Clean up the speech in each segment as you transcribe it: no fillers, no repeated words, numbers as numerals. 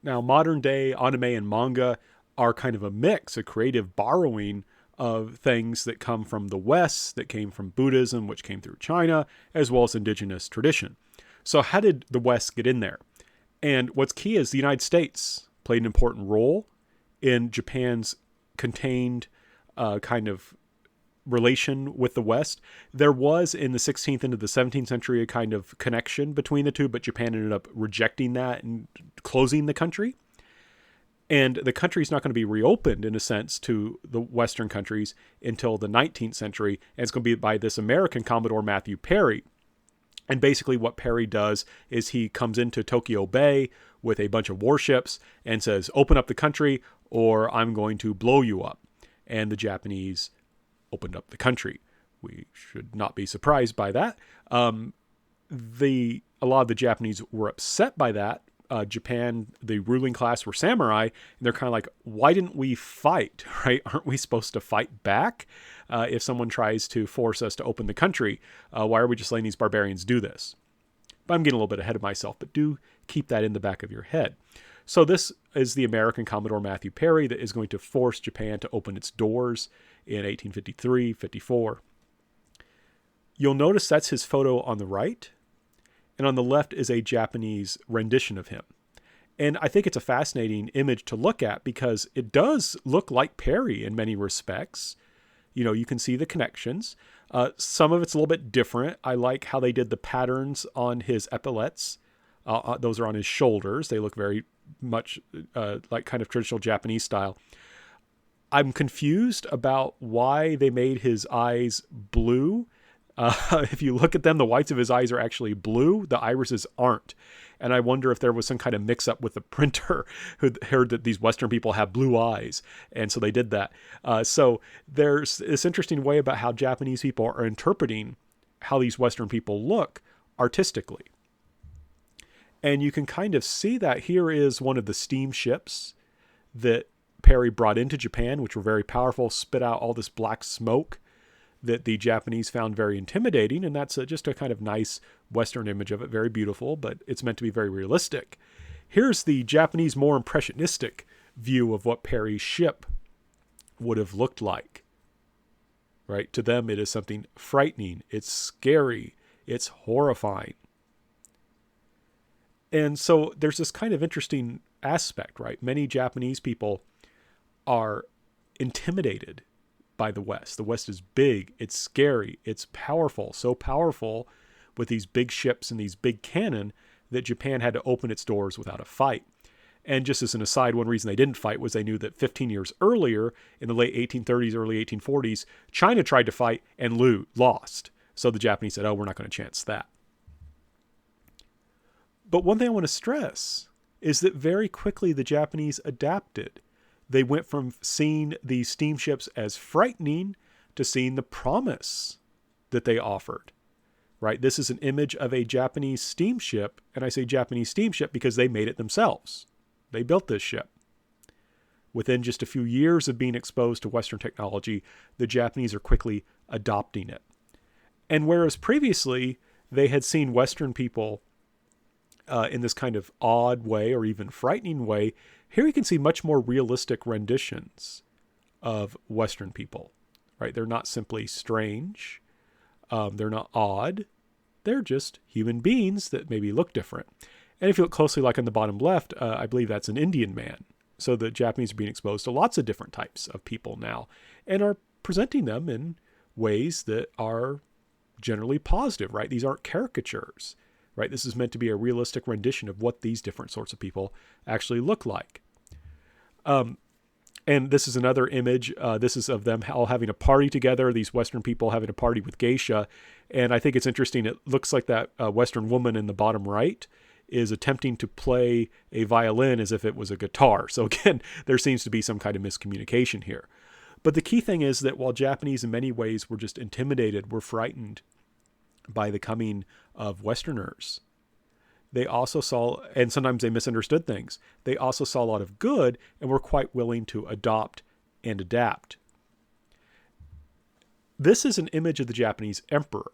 Now, modern day anime and manga are kind of a mix, a creative borrowing of things that come from the West, that came from Buddhism, which came through China, as well as indigenous tradition. So, how did the West get in there? And what's key is the United States played an important role in Japan's contained kind of relation with the West. There was in the 16th into the 17th century a kind of connection between the two, but Japan ended up rejecting that and closing the country. And the country is not going to be reopened, in a sense, to the Western countries until the 19th century. And it's going to be by this American Commodore Matthew Perry. And basically what Perry does is he comes into Tokyo Bay with a bunch of warships and says, open up the country or I'm going to blow you up. And the Japanese opened up the country. We should not be surprised by that. A lot of the Japanese were upset by that. Japan, the ruling class were samurai, and they're kind of like, why didn't we fight, right? Aren't we supposed to fight back if someone tries to force us to open the country? Why are we just letting these barbarians do this? But I'm getting a little bit ahead of myself, but do keep that in the back of your head. So this is the American Commodore Matthew Perry that is going to force Japan to open its doors in 1853, 54. You'll notice that's his photo on the right. And on the left is a Japanese rendition of him. And I think it's a fascinating image to look at because it does look like Perry in many respects. You know, you can see the connections. Some of it's a little bit different. I like how they did the patterns on his epaulets. Those are on his shoulders. They look very much like kind of traditional Japanese style. I'm confused about why they made his eyes blue. If you look at them, the whites of his eyes are actually blue. The irises aren't. And I wonder if there was some kind of mix up with the printer who heard that these Western people have blue eyes. And so they did that. So there's this interesting way about how Japanese people are interpreting how these Western people look artistically. And you can kind of see that here is one of the steamships that Perry brought into Japan, which were very powerful, spit out all this black smoke that the Japanese found very intimidating. And that's just a kind of nice Western image of it. Very beautiful, but it's meant to be very realistic. Here's the Japanese, more impressionistic view of what Perry's ship would have looked like. Right? To them, it is something frightening. It's scary. It's horrifying. And so there's this kind of interesting aspect, right? Many Japanese people are intimidated by the West. The West is big, it's scary, it's powerful, so powerful with these big ships and these big cannon that Japan had to open its doors without a fight. And just as an aside, one reason they didn't fight was they knew that 15 years earlier, in the late 1830s, early 1840s, China tried to fight and lost. So the Japanese said, oh, we're not going to chance that. But one thing I want to stress is that very quickly the Japanese adapted. They went from seeing these steamships as frightening to seeing the promise that they offered, right? This is an image of a Japanese steamship, and I say Japanese steamship because they made it themselves. They built this ship. Within just a few years of being exposed to Western technology, the Japanese are quickly adopting it. And whereas previously they had seen Western people in this kind of odd way or even frightening way, here you can see much more realistic renditions of Western people, right? They're not simply strange. They're not odd. They're just human beings that maybe look different. And if you look closely, like on the bottom left, I believe that's an Indian man. So the Japanese are being exposed to lots of different types of people now and are presenting them in ways that are generally positive, right? These aren't caricatures. Right? This is meant to be a realistic rendition of what these different sorts of people actually look like. And this is another image. This is of them all having a party together, these Western people having a party with geisha. And I think it's interesting. It looks like that Western woman in the bottom right is attempting to play a violin as if it was a guitar. So again, there seems to be some kind of miscommunication here. But the key thing is that while Japanese in many ways were just intimidated, were frightened by the coming of Westerners, they also saw, and sometimes they misunderstood things, they also saw a lot of good and were quite willing to adopt and adapt. This is an image of the Japanese emperor.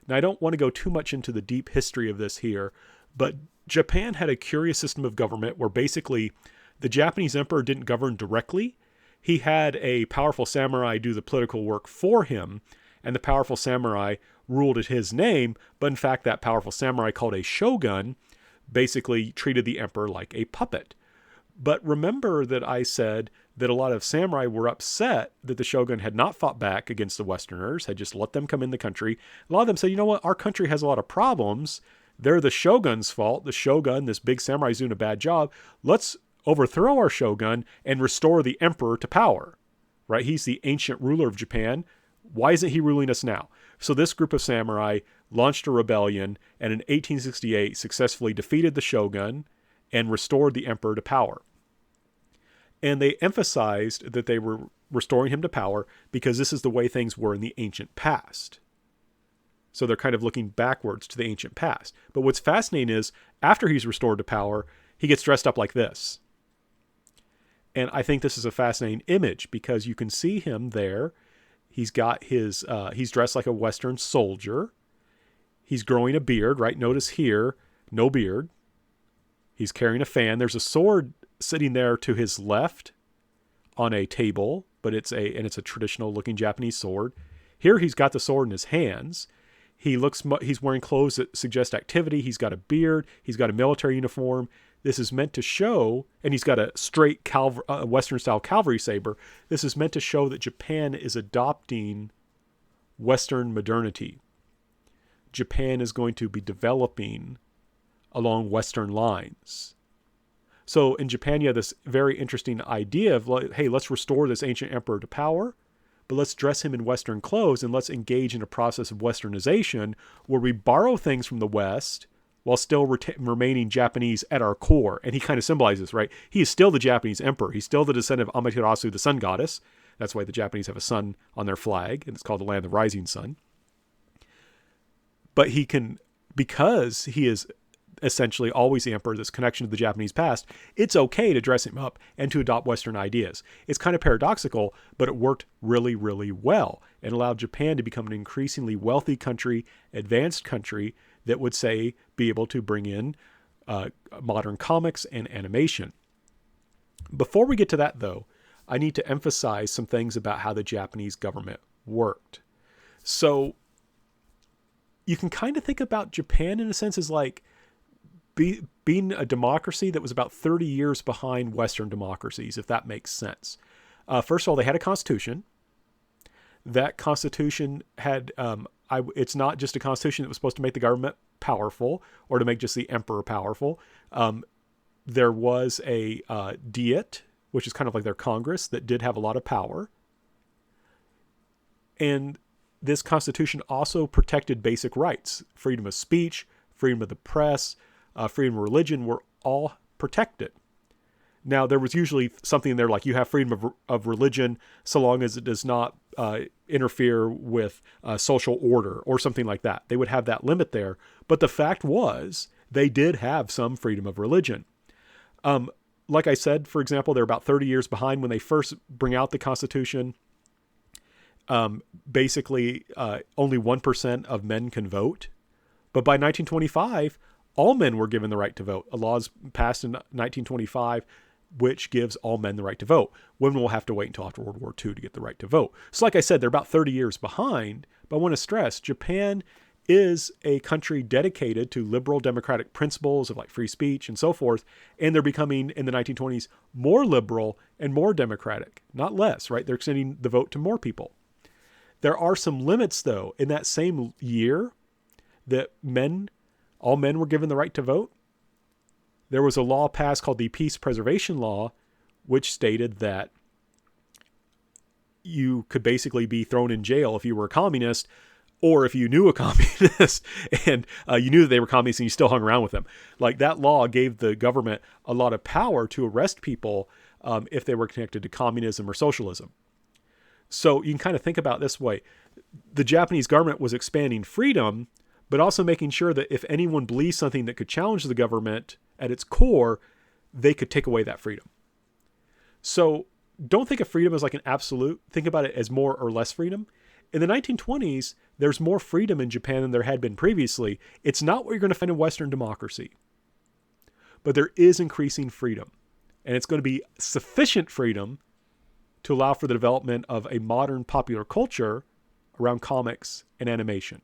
Now, I don't want to go too much into the deep history of this here, But Japan had a curious system of government where basically the Japanese emperor didn't govern directly. He had a powerful samurai do the political work for him, and the powerful samurai ruled at his name, but in fact that powerful samurai, called a shogun, basically treated the emperor like a puppet. But remember that I said that a lot of samurai were upset that the shogun had not fought back against the Westerners, had just let them come in the country. A lot of them said, you know what, our country has a lot of problems. They're the shogun's fault. The shogun, this big samurai, is doing a bad job. Let's overthrow our shogun and restore the emperor to power, right? He's the ancient ruler of Japan. Why isn't he ruling us now? So this group of samurai launched a rebellion and in 1868 successfully defeated the shogun and restored the emperor to power. And they emphasized that they were restoring him to power because this is the way things were in the ancient past. So they're kind of looking backwards to the ancient past. But what's fascinating is after he's restored to power, he gets dressed up like this. And I think this is a fascinating image because you can see him there. He's got his, he's dressed like a Western soldier. He's growing a beard, right? Notice here, no beard. He's carrying a fan. There's a sword sitting there to his left on a table, but it's a traditional looking Japanese sword. Here he's got the sword in his hands. He's wearing clothes that suggest activity. He's got a beard. He's got a military uniform. This is meant to show, and he's got a straight Western-style cavalry saber. This is meant to show that Japan is adopting Western modernity. Japan is going to be developing along Western lines. So in Japan, you have this very interesting idea of, like, hey, let's restore this ancient emperor to power, but let's dress him in Western clothes and let's engage in a process of Westernization where we borrow things from the West while still remaining Japanese at our core. And he kind of symbolizes, right? He is still the Japanese emperor. He's still the descendant of Amaterasu, the sun goddess. That's why the Japanese have a sun on their flag, and it's called the land of the rising sun. But he can, because he is essentially always the emperor, this connection to the Japanese past, it's okay to dress him up and to adopt Western ideas. It's kind of paradoxical, but it worked really, really well and allowed Japan to become an increasingly wealthy country, advanced country that would, say, be able to bring in modern comics and animation. Before we get to that, though, I need to emphasize some things about how the Japanese government worked. So you can kind of think about Japan in a sense as like being a democracy that was about 30 years behind Western democracies, if that makes sense. First of all, they had a constitution. That constitution had, it's not just a constitution that was supposed to make the government powerful or to make just the emperor powerful. There was a diet, which is kind of like their Congress, that did have a lot of power. And this constitution also protected basic rights. Freedom of speech, freedom of the press, freedom of religion were all protected. Now, there was usually something in there like you have freedom of religion so long as it does not interfere with social order or something like that. They would have that limit there. But the fact was they did have some freedom of religion. Like I said, for example, they're about 30 years behind when they first bring out the Constitution. Basically, only 1% of men can vote. But by 1925, all men were given the right to vote. A law was passed in 1925, which gives all men the right to vote. Women will have to wait until after World War II to get the right to vote. So like I said, they're about 30 years behind. But I want to stress, Japan is a country dedicated to liberal democratic principles of like free speech and so forth. And they're becoming, in the 1920s, more liberal and more democratic, not less, right? They're extending the vote to more people. There are some limits, though. In that same year that all men were given the right to vote, there was a law passed called the Peace Preservation Law, which stated that you could basically be thrown in jail if you were a communist, or if you knew a communist and you knew that they were communists and you still hung around with them. Like, that law gave the government a lot of power to arrest people if they were connected to communism or socialism. So you can kind of think about it this way. The Japanese government was expanding freedom, but also making sure that if anyone believed something that could challenge the government at its core, they could take away that freedom. So don't think of freedom as like an absolute. Think about it as more or less freedom. In the 1920s, there's more freedom in Japan than there had been previously. It's not what you're going to find in Western democracy. but there is increasing freedom. And it's going to be sufficient freedom to allow for the development of a modern popular culture around comics and animation.